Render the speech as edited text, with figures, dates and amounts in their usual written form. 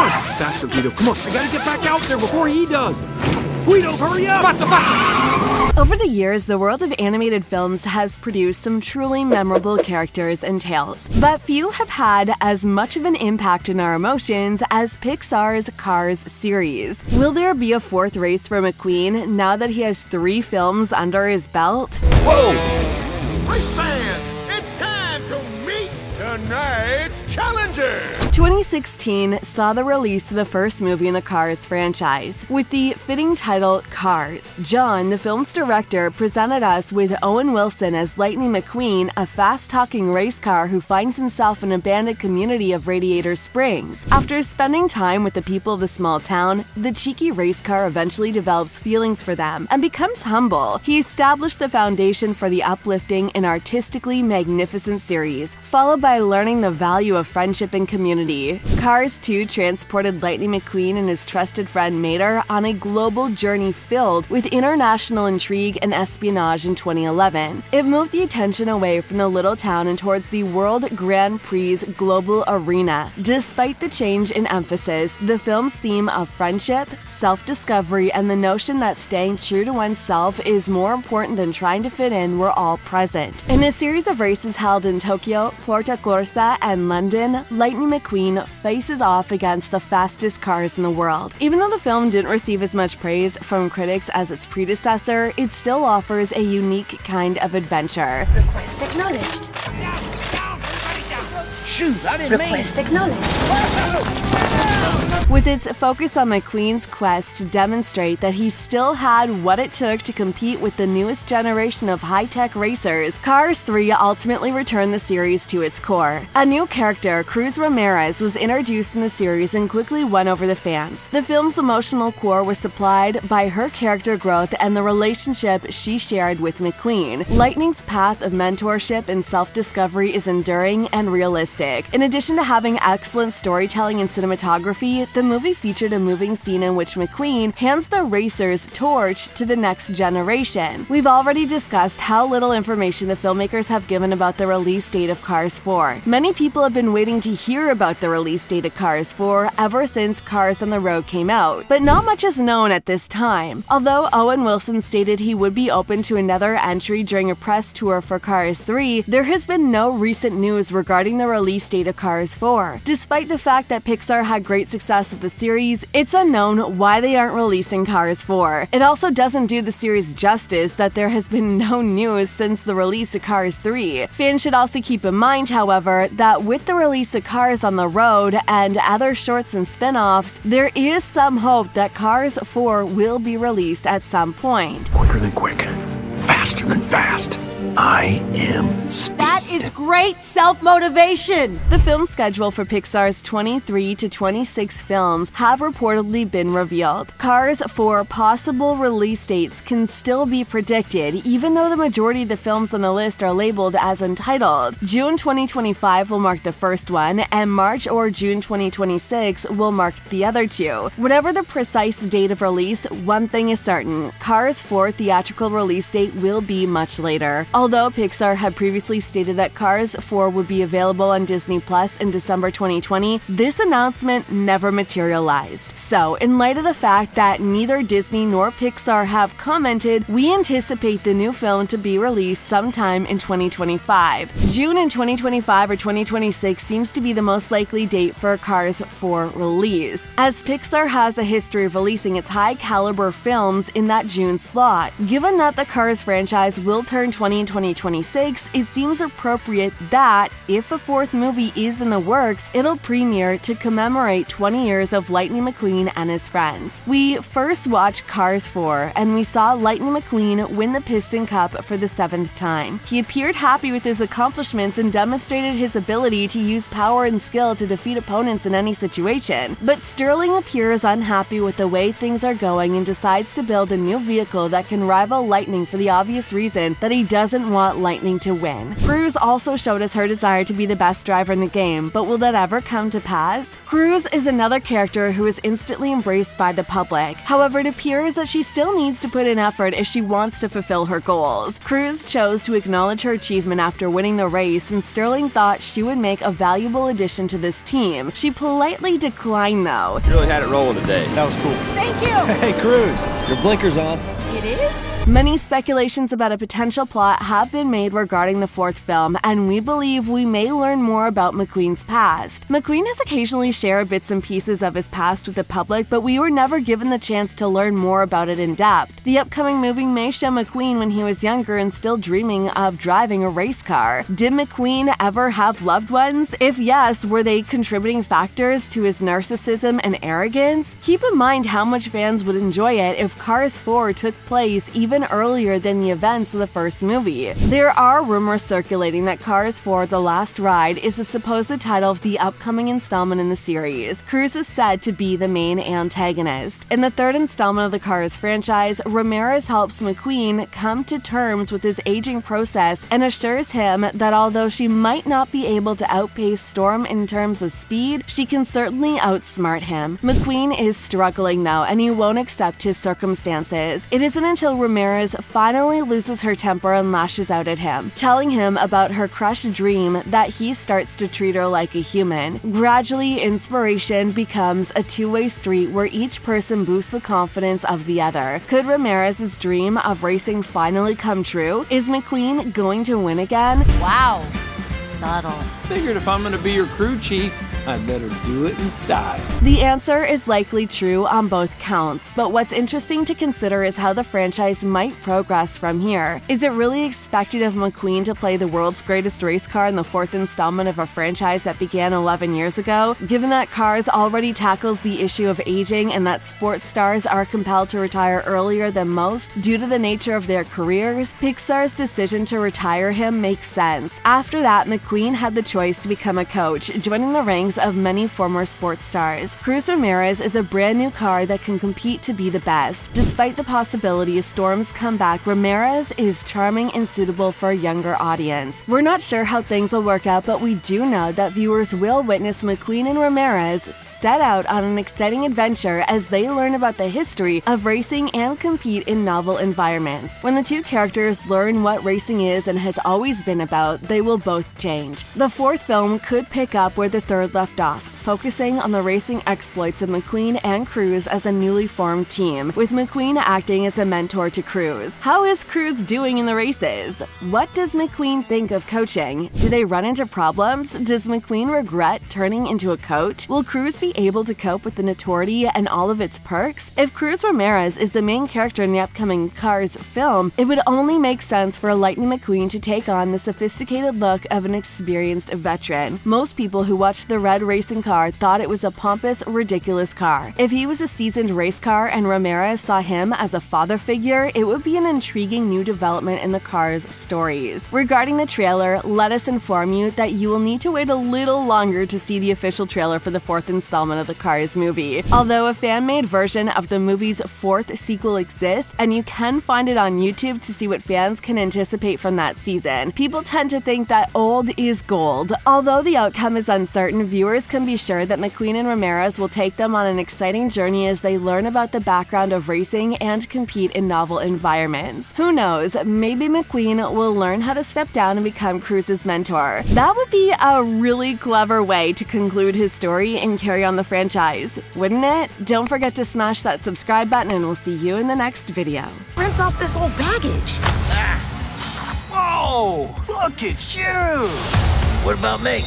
on! Faster, Guido, come on. I gotta get back out there before he does. Guido, hurry up! Over the years, the world of animated films has produced some truly memorable characters and tales, but few have had as much of an impact on our emotions as Pixar's Cars series. Will there be a fourth race for McQueen now that he has 3 films under his belt? Whoa! Race fan, it's time to meet tonight's challenger! 2016 saw the release of the first movie in the Cars franchise, with the fitting title Cars. John, the film's director, presented us with Owen Wilson as Lightning McQueen, a fast-talking race car who finds himself in an abandoned community of Radiator Springs. After spending time with the people of the small town, the cheeky race car eventually develops feelings for them and becomes humble. He established the foundation for the uplifting and artistically magnificent series, followed by learning the value of friendship and community. Cars 2 transported Lightning McQueen and his trusted friend Mater on a global journey filled with international intrigue and espionage in 2011. It moved the attention away from the little town and towards the World Grand Prix global arena. Despite the change in emphasis, the film's theme of friendship, self-discovery, and the notion that staying true to oneself is more important than trying to fit in were all present. In a series of races held in Tokyo, Porta Corsa, and London, Lightning McQueen faces off against the fastest cars in the world. Even though the film didn't receive as much praise from critics as its predecessor, it still offers a unique kind of adventure. Request acknowledged. Shoot, I didn't mean. Request acknowledged. With its focus on McQueen's quest to demonstrate that he still had what it took to compete with the newest generation of high-tech racers, Cars 3 ultimately returned the series to its core. A new character, Cruz Ramirez, was introduced in the series and quickly won over the fans. The film's emotional core was supplied by her character growth and the relationship she shared with McQueen. Lightning's path of mentorship and self-discovery is enduring and realistic. In addition to having excellent storytelling and cinematography, the movie featured a moving scene in which McQueen hands the racer's torch to the next generation. We've already discussed how little information the filmmakers have given about the release date of Cars 4. Many people have been waiting to hear about the release date of Cars 4 ever since Cars on the Road came out, but not much is known at this time. Although Owen Wilson stated he would be open to another entry during a press tour for Cars 3, there has been no recent news regarding the release date of Cars 4. Despite the fact that Pixar had great success with the series, it's unknown why they aren't releasing Cars 4. It also doesn't do the series justice that there has been no news since the release of Cars 3. Fans should also keep in mind, however, that with the release of Cars on the Road and other shorts and spin-offs, there is some hope that Cars 4 will be released at some point. Quicker than quick. Faster than fast. I am speed. That is great self-motivation! The film schedule for Pixar's 23 to 26 films have reportedly been revealed. Cars 4 possible release dates can still be predicted, even though the majority of the films on the list are labeled as untitled. June 2025 will mark the first one, and March or June 2026 will mark the other 2. Whatever the precise date of release, one thing is certain: Cars 4 theatrical release date will be much later. Although Pixar had previously stated that Cars 4 would be available on Disney Plus in December 2020, this announcement never materialized. So, in light of the fact that neither Disney nor Pixar have commented, we anticipate the new film to be released sometime in 2025. June in 2025 or 2026 seems to be the most likely date for a Cars 4 release, as Pixar has a history of releasing its high-caliber films in that June slot. Given that the Cars franchise will turn 20 in 2026, it seems appropriate that, if a fourth movie is in the works, it'll premiere to commemorate 20 years of Lightning McQueen and his friends. We first watched Cars 4, and we saw Lightning McQueen win the Piston Cup for the 7th time. He appeared happy with his accomplishments and demonstrated his ability to use power and skill to defeat opponents in any situation. But Sterling appears unhappy with the way things are going and decides to build a new vehicle that can rival Lightning for the obvious reason that he doesn't want Lightning to win. Cruz also showed us her desire to be the best driver in the game, but will that ever come to pass? Cruz is another character who is instantly embraced by the public. However, it appears that she still needs to put in effort if she wants to fulfill her goals. Cruz chose to acknowledge her achievement after winning the race, and Sterling thought she would make a valuable addition to this team. She politely declined, though. You really had it rolling today. That was cool. Thank you! Hey, Cruz, your blinker's on. It is? Many speculations about a potential plot have been made regarding the fourth film, and we believe we may learn more about McQueen's past. McQueen has occasionally shared bits and pieces of his past with the public, but we were never given the chance to learn more about it in depth. The upcoming movie may show McQueen when he was younger and still dreaming of driving a race car. Did McQueen ever have loved ones? If yes, were they contributing factors to his narcissism and arrogance? Keep in mind how much fans would enjoy it if Cars 4 took place even earlier than the events of the first movie. There are rumors circulating that Cars 4: The Last Ride is the supposed title of the upcoming installment in the series. Cruz is said to be the main antagonist. In the third installment of the Cars franchise, Ramirez helps McQueen come to terms with his aging process and assures him that although she might not be able to outpace Storm in terms of speed, she can certainly outsmart him. McQueen is struggling though, and he won't accept his circumstances. It isn't until Ramirez finally loses her temper and lashes out at him, telling him about her crushed dream that he starts to treat her like a human. Gradually, inspiration becomes a two-way street where each person boosts the confidence of the other. Could Ramirez's dream of racing finally come true? Is McQueen going to win again? Wow. Subtle. Figured if I'm gonna be your crew chief, I'd better do it in style. The answer is likely true on both counts, but what's interesting to consider is how the franchise might progress from here. Is it really expected of McQueen to play the world's greatest race car in the fourth installment of a franchise that began 11 years ago? Given that Cars already tackles the issue of aging and that sports stars are compelled to retire earlier than most due to the nature of their careers, Pixar's decision to retire him makes sense. After that, McQueen had the choice to become a coach, joining the ranks of many former sports stars. Cruz Ramirez is a brand new car that can compete to be the best. Despite the possibility of Storm's comeback, Ramirez is charming and suitable for a younger audience. We're not sure how things will work out, but we do know that viewers will witness McQueen and Ramirez set out on an exciting adventure as they learn about the history of racing and compete in novel environments. When the two characters learn what racing is and has always been about, they will both change. The fourth film could pick up where the third left off, focusing on the racing exploits of McQueen and Cruz as a newly formed team, with McQueen acting as a mentor to Cruz. How is Cruz doing in the races? What does McQueen think of coaching? Do they run into problems? Does McQueen regret turning into a coach? Will Cruz be able to cope with the notoriety and all of its perks? If Cruz Ramirez is the main character in the upcoming Cars film, it would only make sense for a Lightning McQueen to take on the sophisticated look of an experienced veteran. Most people who watched the red racing car thought it was a pompous, ridiculous car. If he was a seasoned race car and Ramirez saw him as a father figure, it would be an intriguing new development in the Cars stories. Regarding the trailer, let us inform you that you will need to wait a little longer to see the official trailer for the fourth installment of the Cars movie. Although a fan-made version of the movie's fourth sequel exists, and you can find it on YouTube to see what fans can anticipate from that season, people tend to think that old is gold. Although the outcome is uncertain, viewers can be sure that McQueen and Ramirez will take them on an exciting journey as they learn about the background of racing and compete in novel environments. Who knows, maybe McQueen will learn how to step down and become Cruz's mentor. That would be a really clever way to conclude his story and carry on the franchise, wouldn't it? Don't forget to smash that subscribe button and we'll see you in the next video. Rinse off this old baggage. Whoa! Look at you! What about me?